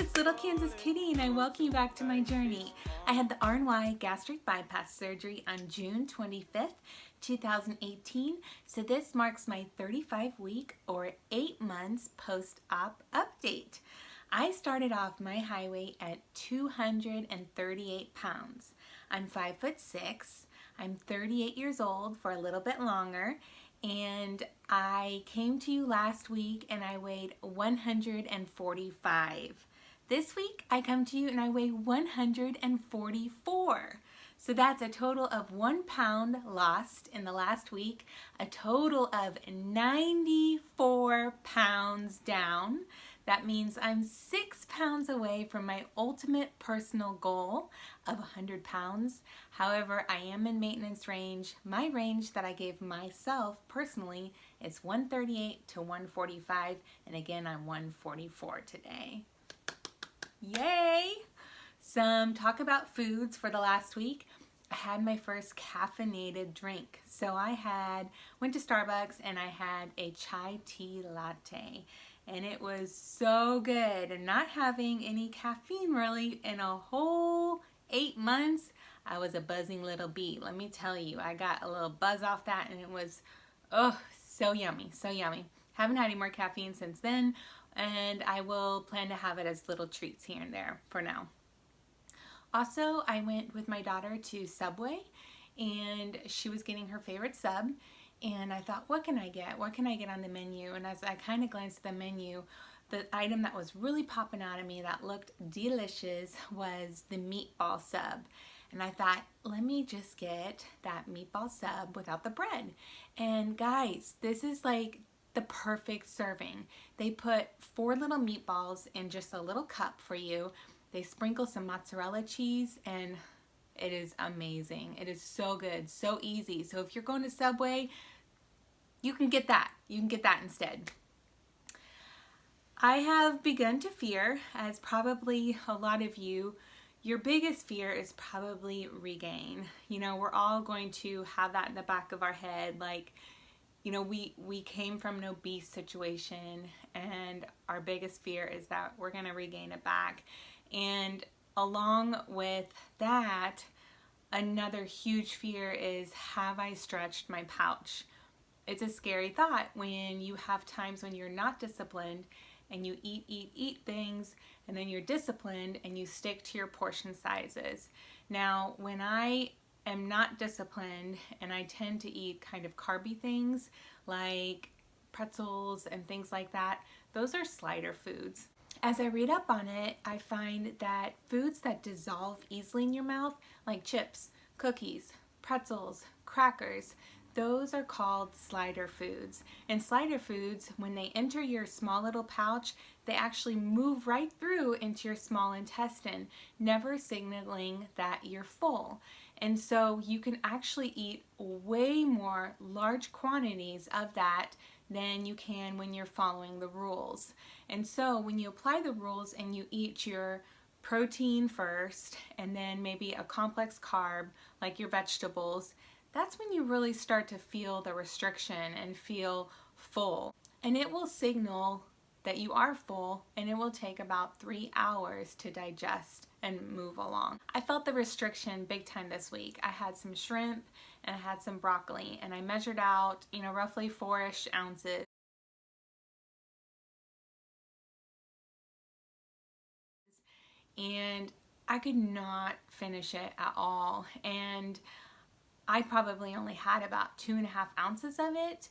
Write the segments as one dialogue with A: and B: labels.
A: It's Little Kansas Kitty and I welcome you back to my journey. I had the RNY gastric bypass surgery on June 25th, 2018. So this marks my 35-week or 8 months post-op update. I started off my high weight at 238 pounds. I'm 5'6". I'm 38 years old for a little bit longer. And I came to you last week and I weighed 145. This week I come to you and I weigh 144. So that's a total of 1 pound lost in the last week, a total of 94 pounds down. That means I'm 6 pounds away from my ultimate personal goal of 100 pounds. However, I am in maintenance range. My range that I gave myself personally is 138 to 145, and again, I'm 144 today. Yay! Some talk about foods for the last week. I had my first caffeinated drink. So I went to Starbucks and I had a chai tea latte. And it was so good. And not having any caffeine really in a whole 8 months, I was a buzzing little bee. Let me tell you, I got a little buzz off that and it was, oh, so yummy, so yummy. Haven't had any more caffeine since then, and I will plan to have it as little treats here and there for now. Also, I went with my daughter to Subway and she was getting her favorite sub. And I thought, what can I get? What can I get on the menu? And as I kind of glanced at the menu, the item that was really popping out at me that looked delicious was the meatball sub. And I thought, let me just get that meatball sub without the bread. And guys, this is like the perfect serving. They put 4 little meatballs in just a little cup for you. They sprinkle some mozzarella cheese and it is amazing. It is so good, so easy. So if you're going to Subway, you can get that. You can get that instead. I have begun to fear, as probably a lot of you, your biggest fear is probably regain. You know, we're all going to have that in the back of our head. Like, you know, we came from an obese situation and our biggest fear is that we're going to regain it back. And along with that, another huge fear is, have I stretched my pouch? It's a scary thought when you have times when you're not disciplined and you eat things, and then you're disciplined and you stick to your portion sizes. Now, when I am not disciplined and I tend to eat kind of carby things like pretzels and things like that, those are slider foods. As I read up on it, I find that foods that dissolve easily in your mouth, like chips, cookies, pretzels, crackers, those are called slider foods. And slider foods, when they enter your small little pouch, they actually move right through into your small intestine, never signaling that you're full. And so you can actually eat way more large quantities of that than you can when you're following the rules. And so when you apply the rules and you eat your protein first and then maybe a complex carb like your vegetables, that's when you really start to feel the restriction and feel full. And it will signal that you are full, and it will take about 3 hours to digest and move along. I felt the restriction big time this week. I had some shrimp and I had some broccoli, and I measured out, you know, roughly 4-ish ounces. And I could not finish it at all. And I probably only had about 2.5 ounces of it.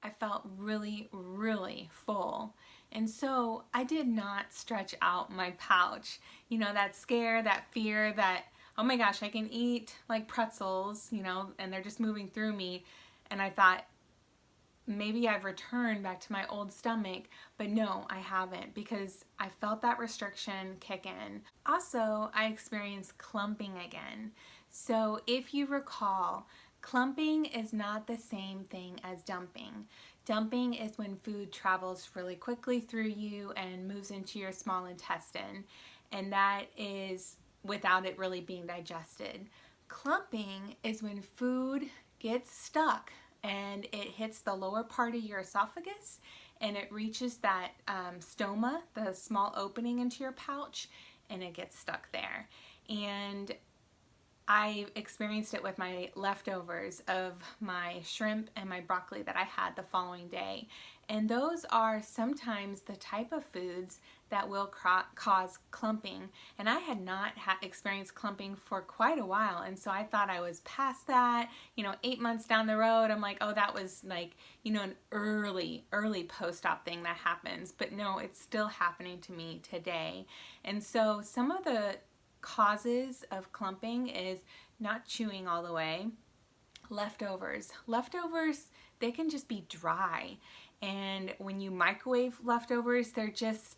A: I felt really, really full. And so I did not stretch out my pouch. You know, that scare, that fear that, oh my gosh, I can eat like pretzels, you know, and they're just moving through me. And I thought, maybe I've returned back to my old stomach, but no, I haven't, because I felt that restriction kick in. Also, I experienced clumping again. So if you recall, clumping is not the same thing as dumping. Dumping is when food travels really quickly through you and moves into your small intestine, and that is without it really being digested. Clumping is when food gets stuck and it hits the lower part of your esophagus and it reaches that stoma, the small opening into your pouch, and it gets stuck there. And I experienced it with my leftovers of my shrimp and my broccoli that I had the following day. And those are sometimes the type of foods that will cause clumping. And I had not experienced clumping for quite a while. And so I thought I was past that, 8 months down the road. I'm like, oh, that was like, an early post-op thing that happens. But no, it's still happening to me today. And so some of the causes of clumping is not chewing all the way, leftovers, they can just be dry, and when you microwave leftovers, they're just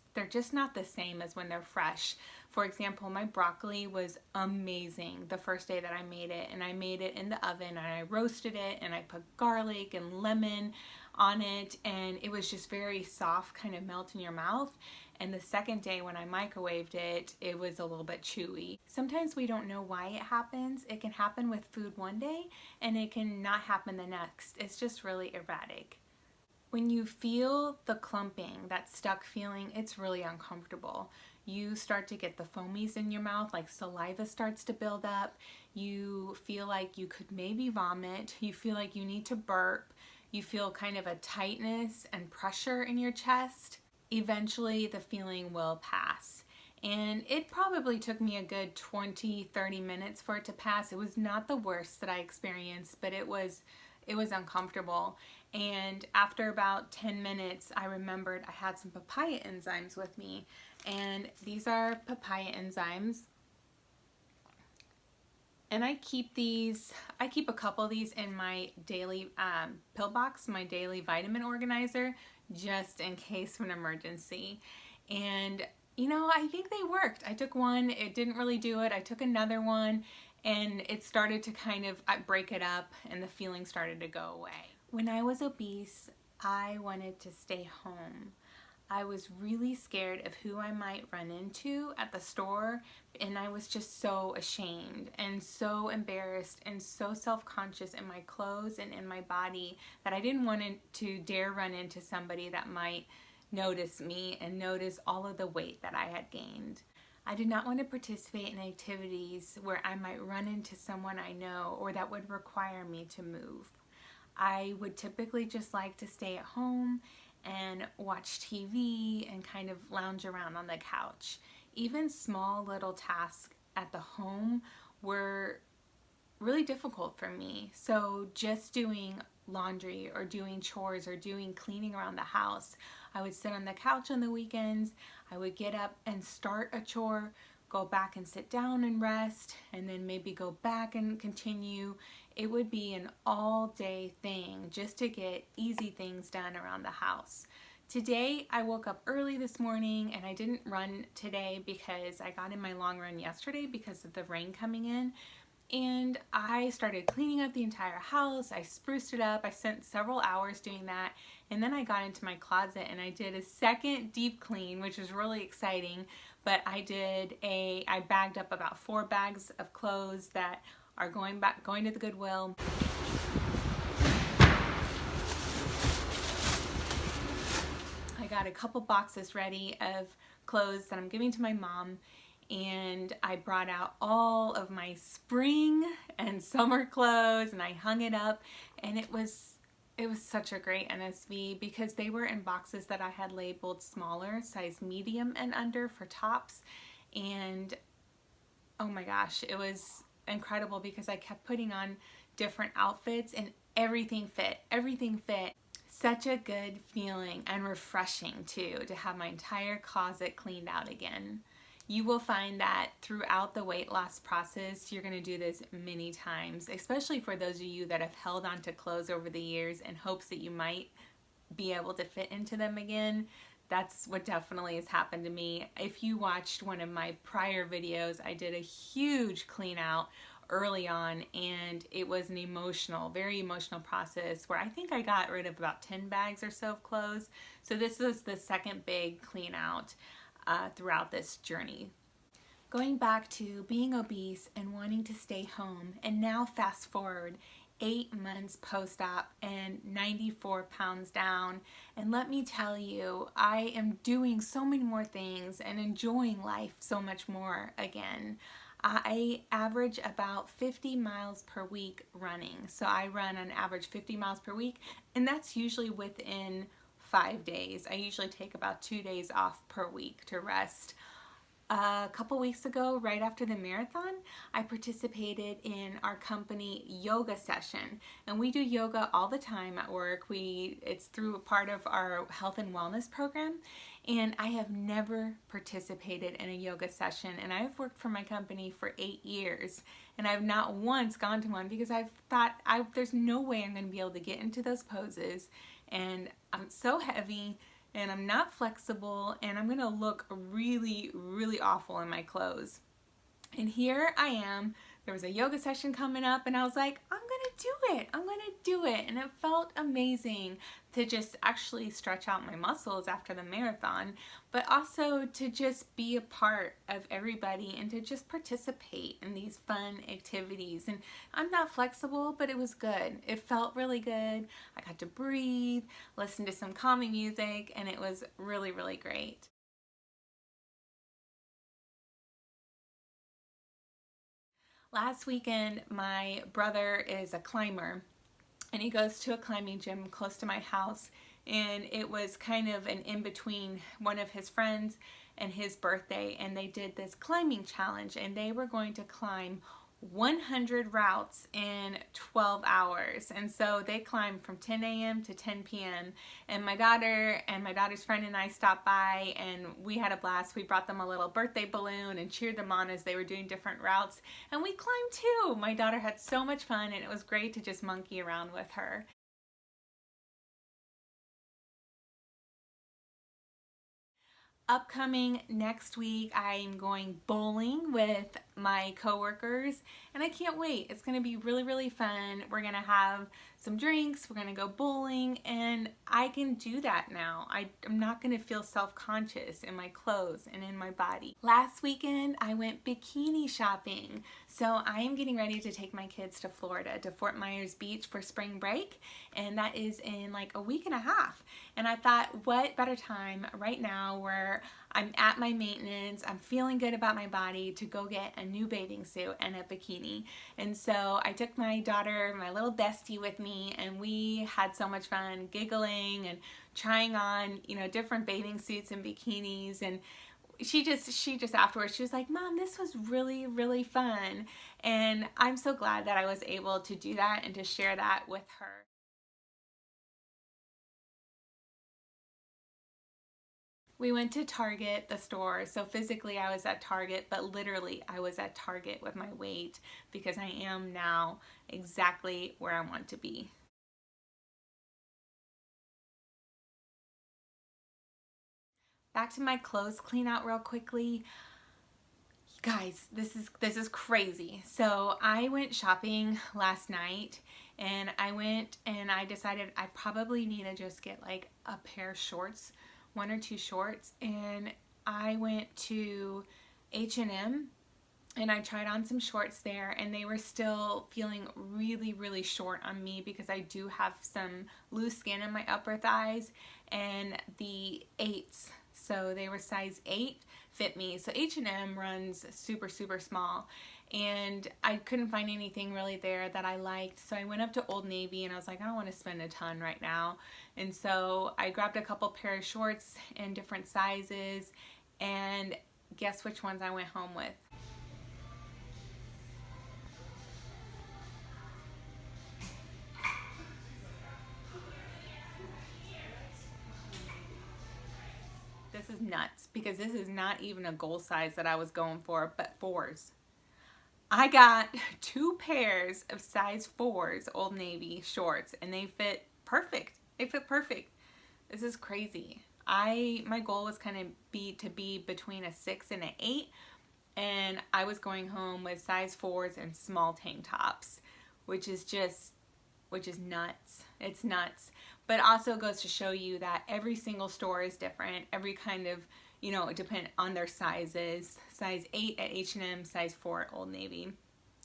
A: not the same as when they're fresh. For example, my broccoli was amazing the first day that I made it, and I made it in the oven and I roasted it and I put garlic and lemon on it, and it was just very soft, kind of melt in your mouth. And the second day when I microwaved it, it was a little bit chewy. Sometimes we don't know why it happens. It can happen with food one day and it can not happen the next. It's just really erratic. When you feel the clumping, that stuck feeling, it's really uncomfortable. You start to get the foamies in your mouth, like saliva starts to build up. You feel like you could maybe vomit. You feel like you need to burp. You feel kind of a tightness and pressure in your chest. Eventually the feeling will pass. And it probably took me a good 20-30 minutes for it to pass. It was not the worst that I experienced, but it was uncomfortable. And after about 10 minutes, I remembered I had some papaya enzymes with me. And these are papaya enzymes. And I keep a couple of these in my daily pill box, my daily vitamin organizer, just in case of an emergency. And I think they worked. I took one, it didn't really do it. I took another one and it started to kind of break it up and the feeling started to go away. When I was obese, I wanted to stay home. I was really scared of who I might run into at the store, and I was just so ashamed and so embarrassed and so self-conscious in my clothes and in my body that I didn't want to dare run into somebody that might notice me and notice all of the weight that I had gained. I did not want to participate in activities where I might run into someone I know or that would require me to move. I would typically just like to stay at home and watch TV and kind of lounge around on the couch. Even small little tasks at the home were really difficult for me. So just doing laundry or doing chores or doing cleaning around the house, I would sit on the couch on the weekends. I would get up and start a chore, go back and sit down and rest, and then maybe go back and continue. It would be an all-day thing just to get easy things done around the house. Today, I woke up early this morning and I didn't run today because I got in my long run yesterday because of the rain coming in. And I started cleaning up the entire house. I spruced it up. I spent several hours doing that. And then I got into my closet and I did a second deep clean, which was really exciting. But I bagged up about 4 bags of clothes that are going to the Goodwill. I got a couple boxes ready of clothes that I'm giving to my mom, and I brought out all of my spring and summer clothes and I hung it up, and it was such a great NSV because they were in boxes that I had labeled smaller, size medium and under for tops. And oh my gosh, it was incredible because I kept putting on different outfits and everything fit. Such a good feeling and refreshing too to have my entire closet cleaned out again. You will find that throughout the weight loss process, you're going to do this many times, especially for those of you that have held on to clothes over the years in hopes that you might be able to fit into them again. That's what definitely has happened to me. If you watched one of my prior videos, I did a huge clean out early on, and it was an emotional, very emotional process where I think I got rid of about 10 bags or so of clothes. So this was the second big clean out throughout this journey. Going back to being obese and wanting to stay home, and now fast forward 8 months post-op and 94 pounds down. And let me tell you, I am doing so many more things and enjoying life so much more again. I average about 50 miles per week running. So I run on average 50 miles per week, and that's usually within 5 days. I usually take about 2 days off per week to rest. A couple weeks ago, right after the marathon, I participated in our company yoga session, and we do yoga all the time at work. It's through a part of our health and wellness program, and I have never participated in a yoga session, and I've worked for my company for 8 years, and I've not once gone to one because I've thought there's no way I'm going to be able to get into those poses, and I'm so heavy, and I'm not flexible, and I'm gonna look really, really awful in my clothes. And here I am. There was a yoga session coming up, and I was like, I'm gonna do it. I'm gonna do it. And it felt amazing to just actually stretch out my muscles after the marathon, but also to just be a part of everybody and to just participate in these fun activities. And I'm not flexible, but it was good. It felt really good. I got to breathe, listen to some calming music, and it was really, really great. Last weekend, my brother is a climber, and he goes to a climbing gym close to my house, and it was kind of an in-between one of his friends and his birthday, and they did this climbing challenge, and they were going to climb 100 routes in 12 hours. And so they climbed from 10 a.m. to 10 p.m. And my daughter and my daughter's friend and I stopped by, and we had a blast. We brought them a little birthday balloon and cheered them on as they were doing different routes. And we climbed too. My daughter had so much fun, and it was great to just monkey around with her. Upcoming next week, I'm going bowling with my coworkers, and I can't wait. It's going to be really, really fun. We're going to have some drinks, we're going to go bowling, and I can do that now. I'm not going to feel self-conscious in my clothes and in my body. Last weekend, I went bikini shopping. So I am getting ready to take my kids to Florida, to Fort Myers Beach for spring break, and that is in like a week and a half. And I thought, what better time right now where I'm at my maintenance, I'm feeling good about my body, to go get a new bathing suit and a bikini. And so I took my daughter, my little bestie, with me, and we had so much fun giggling and trying on, different bathing suits and bikinis. And she just afterwards, she was like, Mom, this was really, really fun. And I'm so glad that I was able to do that and to share that with her. We went to Target, the store. So physically I was at Target, but literally I was at Target with my weight, because I am now exactly where I want to be. Back to my clothes clean out real quickly. Guys, this is crazy. So I went shopping last night, and I decided I probably need to just get like a pair of shorts, one or two shorts, and I went to H&M, and I tried on some shorts there, and they were still feeling really, really short on me because I do have some loose skin in my upper thighs, and the 8s, so they were size 8, fit me. So H&M runs super, super small, and I couldn't find anything really there that I liked. So I went up to Old Navy, and I was like, I don't want to spend a ton right now. And so I grabbed a couple pair of shorts in different sizes, and guess which ones I went home with? This is nuts, because this is not even a goal size that I was going for, but 4s. I got 2 pairs of size 4s Old Navy shorts, and they fit perfect. They fit perfect. This is crazy. My goal was kind of to be between a 6 and an 8, and I was going home with size 4s and small tank tops, which is nuts. It's nuts. But also goes to show you that every single store is different. Every kind of, it depends on their sizes. Size 8 at H&M, size 4 at Old Navy.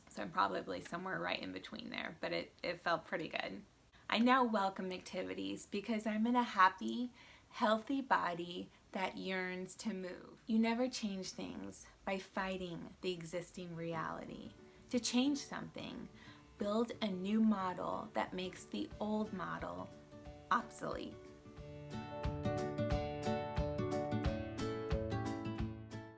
A: So I'm probably somewhere right in between there, but it felt pretty good. I now welcome activities because I'm in a happy, healthy body that yearns to move. You never change things by fighting the existing reality. To change something, build a new model that makes the old model obsolete.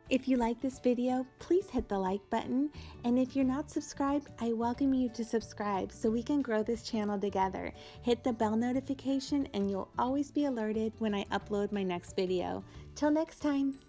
A: If you like this video, please hit the like button. And if you're not subscribed, I welcome you to subscribe so we can grow this channel together. Hit the bell notification and you'll always be alerted when I upload my next video. Till next time.